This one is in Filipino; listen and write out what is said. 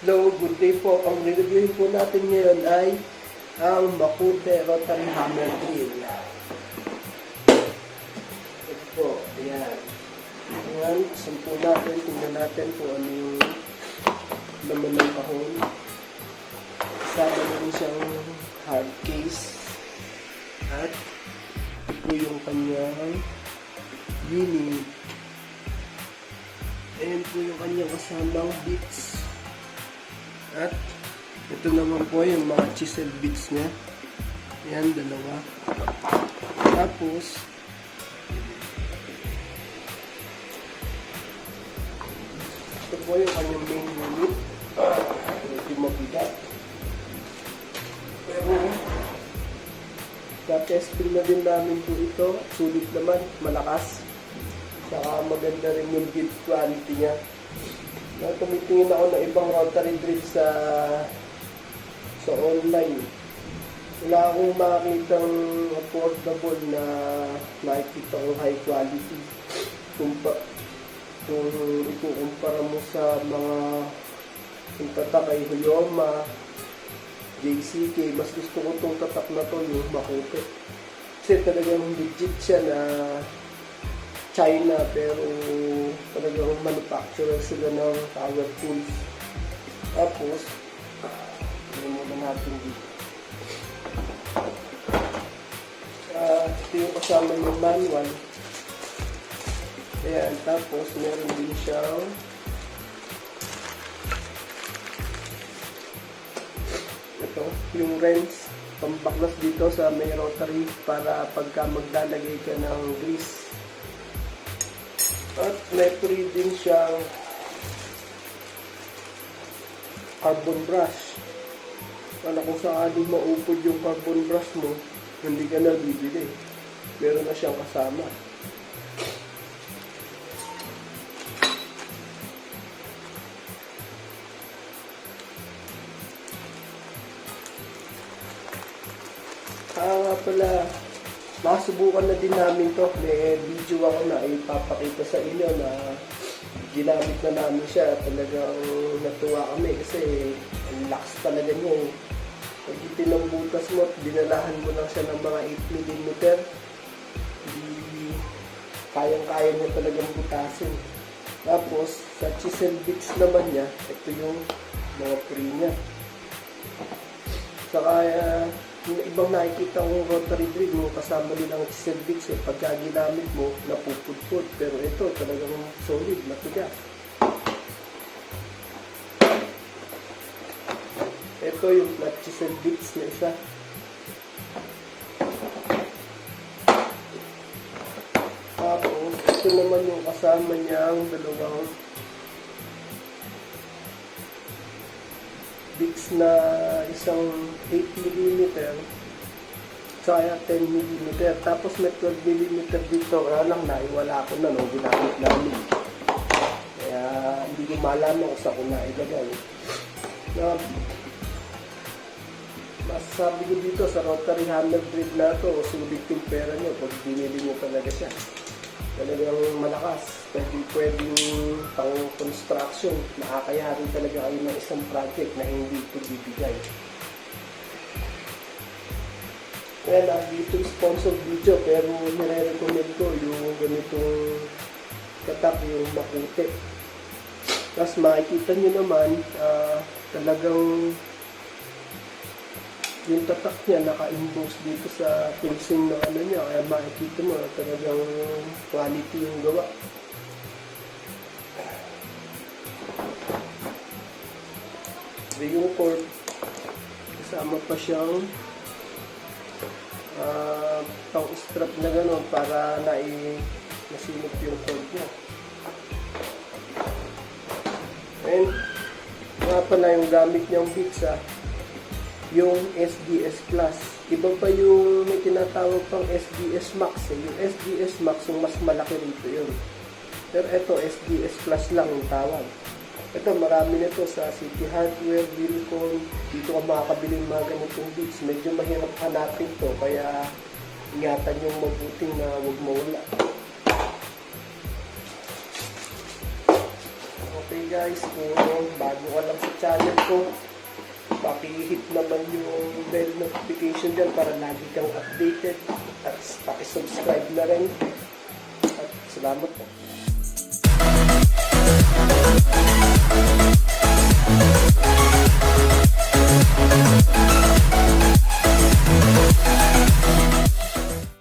Hello, good day po. Ang re-reviewin po natin ngayon ay ang Makute Rotary Hammer Drill. Ito po, ayan. Ayan, sampo natin, tingnan natin kung ano yung laman ng kahon. Kasama na rin siyang hard case. At ito yung kanyang unit. Ayan po yung kanyang kasamang bits. At ito naman po yung mga chisel bits niya. Ayan, dalawa. Tapos ito po yung kanyang main unit. Medyo mabigat. Pero na-testing na din namin po ito. Sulit naman, malakas. Saka maganda rin yung build quality niya. Tumitingin ako ng ibang rotary drill sa online. Wala akong makakitang affordable na nakikita kong high quality. Kung ikukumpara mo sa mga yung tatak ay Huyoma, JCK, mas gusto ko itong tatak na to, yung Makute. Kasi talagang legit siya na China, pero talagang manufacturer sila ng power tools. Tapos hindi muna natin dito. Ito yung kasama yung manual. Ayan, tapos meron din siyang ito, yung wrench, pambaklas dito sa may rotary para pagka maglalagay ka ng grease. At may free din siyang carbon brush. Kung sakaling maupod yung carbon brush mo, hindi ka na bibili. Meron na siyang kasama. Nga pala, masubukan na din namin to. May video ako na ipapakita sa inyo na ginamit na namin siya. Talagang natuwa kami kasi ang lakas talaga niya. Pag itinambutas mo at dinalahan mo lang siya ng mga 8mm, kayang-kaya niya talagang butasin. Tapos, sa chisel bits naman niya, ito yung mga free niya. Saka, yung ibang nakikita kong rotary drill mo, kasama nilang chisel bits, pagka ginamit mo, napupudpud. Pero ito, talagang solid, matigas. Ito yung flat chisel bits na isa. Tapos, ito naman yung kasama niyang dalawang bits na isang 8mm kaya 10mm. Tapos may 12mm dito. Kaya lang, naiwala ko na nung ginamit namin. Kaya hindi ko malaman kung saan ko nailagay. Masasabi ko dito sa rotary hammer drill na ito, sulit yung pera nyo pag binili nyo talaga siya. Talagang malakas. Pwedeng pang construction. Nakakayarin talaga kayo ng isang project na hindi ito bibigay. Kaya dito sponsor video, pero nire-recommend ko yung ganitong tatak, yung Makute. Tapos makikita nyo naman, talagang yung tatak niya naka-emboss dito sa finishing ng ano niya, kaya makikita mo talagang quality yung gawa. Yung cord, kasama pa siyang pang-strap na gano'n para nasinip yung cord niya. And nga pala yung gamit niyang bits, yung SDS Plus. Iba pa yung may tinatawag pang SDS Max. Yung SDS Max, yung mas malaki rito yun. Pero ito, SDS Plus lang yung tawag. Ito, marami nito sa City Hardware, Wilcon. Dito ka makakabili ng mga ganitong bits. Medyo mahirap hanapin to, kaya ingatan yung mabuting na huwag mawala. Okay guys, kung bago ka lang sa channel ko, paki-hit naman yung bell notification dyan para lagi kang updated at paki-subscribe na rin. At salamat po.